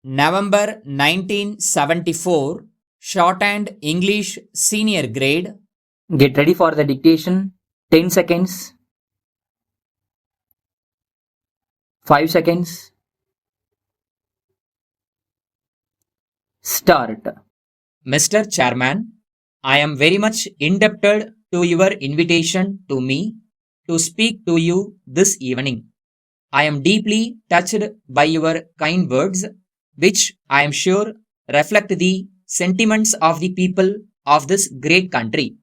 November 1974, Shorthand English Senior Grade. Get ready for the dictation. 10 seconds. 5 seconds. Start. Mr. Chairman, I am very much indebted to your invitation to me to speak to you this evening. I am deeply touched by your kind words, which I am sure reflect the sentiments of the people of this great country.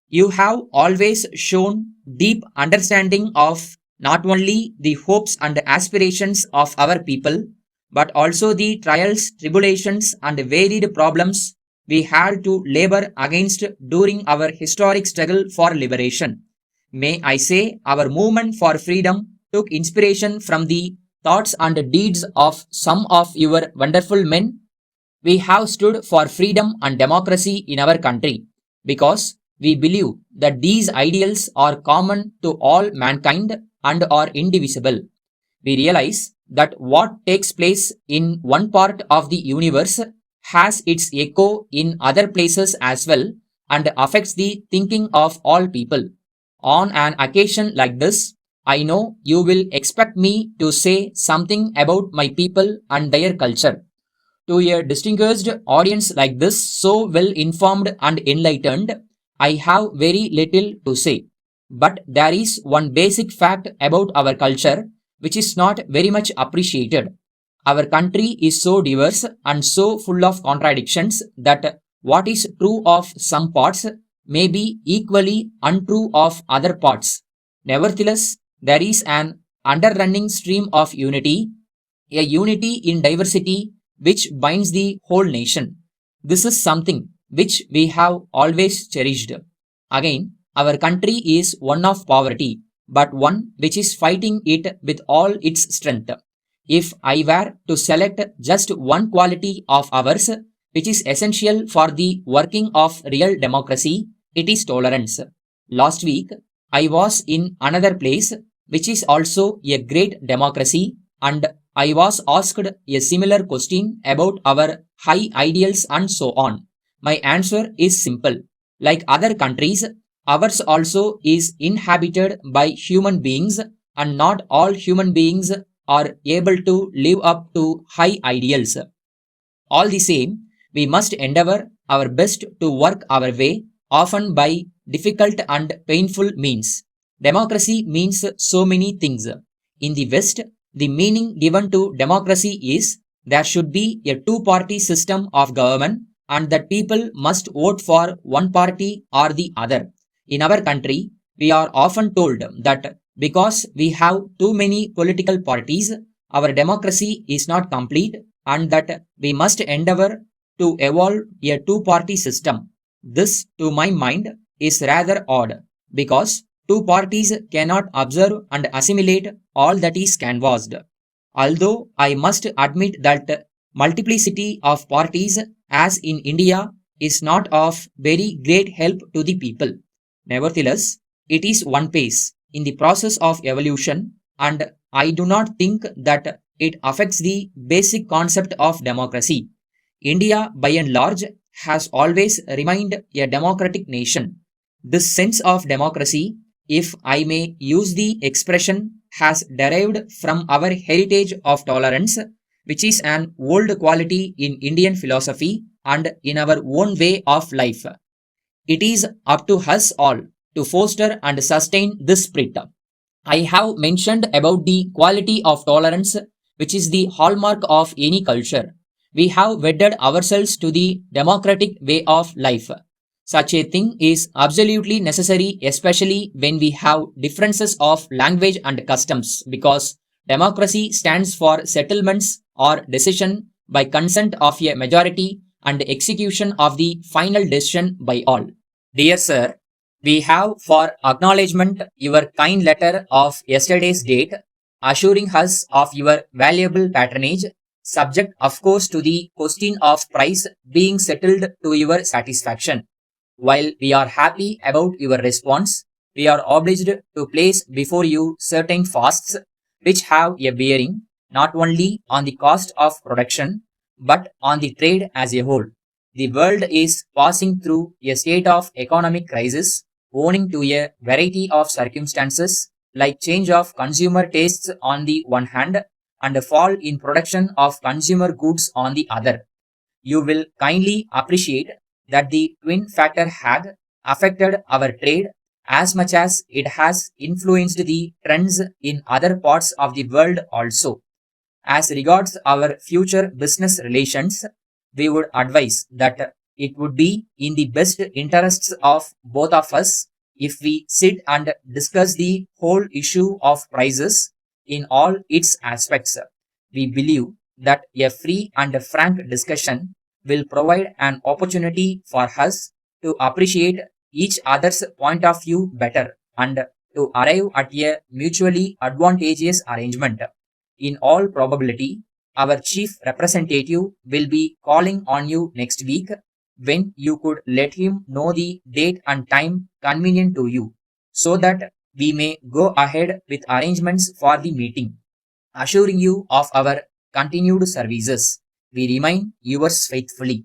You have always shown deep understanding of not only the hopes and aspirations of our people, but also the trials, tribulations, and varied problems we had to labor against during our historic struggle for liberation. May I say, our movement for freedom took inspiration from the thoughts and deeds of some of your wonderful men. We have stood for freedom and democracy in our country because we believe that these ideals are common to all mankind and are indivisible. We realize that what takes place in one part of the universe has its echo in other places as well and affects the thinking of all people. On an occasion like this, I know you will expect me to say something about my people and their culture. To a distinguished audience like this, so well informed and enlightened, I have very little to say. But there is one basic fact about our culture which is not very much appreciated. Our country is so diverse and so full of contradictions that what is true of some parts may be equally untrue of other parts. Nevertheless, there is an underrunning stream of unity, a unity in diversity which binds the whole nation. This is something which we have always cherished. Again, our country is one of poverty, but one which is fighting it with all its strength. If I were to select just one quality of ours, which is essential for the working of real democracy, it is tolerance. Last week, I was in another place, which is also a great democracy, and I was asked a similar question about our high ideals and so on. My answer is simple. Like other countries, ours also is inhabited by human beings, and not all human beings are able to live up to high ideals. All the same, we must endeavor our best to work our way, often by difficult and painful means. Democracy means so many things. In the West, the meaning given to democracy is there should be a two-party system of government and that people must vote for one party or the other. In our country, we are often told that because we have too many political parties, our democracy is not complete and that we must endeavor to evolve a two-party system. This, to my mind, is rather odd because two parties cannot observe and assimilate all that is canvassed. Although I must admit that multiplicity of parties, as in India, is not of very great help to the people. Nevertheless, it is one pace in the process of evolution, and I do not think that it affects the basic concept of democracy. India, by and large, has always remained a democratic nation. This sense of democracy, if I may use the expression, has derived from our heritage of tolerance, which is an old quality in Indian philosophy and in our own way of life. It is up to us all to foster and sustain this spirit. I have mentioned about the quality of tolerance, which is the hallmark of any culture. We have wedded ourselves to the democratic way of life. Such a thing is absolutely necessary, especially when we have differences of language and customs, because democracy stands for settlements or decision by consent of a majority and execution of the final decision by all. Dear Sir, we have for acknowledgement your kind letter of yesterday's date, assuring us of your valuable patronage, subject of course to the question of price being settled to your satisfaction. While we are happy about your response, we are obliged to place before you certain fasts which have a bearing not only on the cost of production but on the trade as a whole. The world is passing through a state of economic crisis owing to a variety of circumstances like change of consumer tastes on the one hand and a fall in production of consumer goods on the other. You will kindly appreciate that the twin factor had affected our trade as much as it has influenced the trends in other parts of the world also. As regards our future business relations, we would advise that it would be in the best interests of both of us if we sit and discuss the whole issue of prices in all its aspects. We believe that a free and frank discussion will provide an opportunity for us to appreciate each other's point of view better and to arrive at a mutually advantageous arrangement. In all probability, our chief representative will be calling on you next week when you could let him know the date and time convenient to you so that we may go ahead with arrangements for the meeting. Assuring you of our continued services, we remain yours faithfully.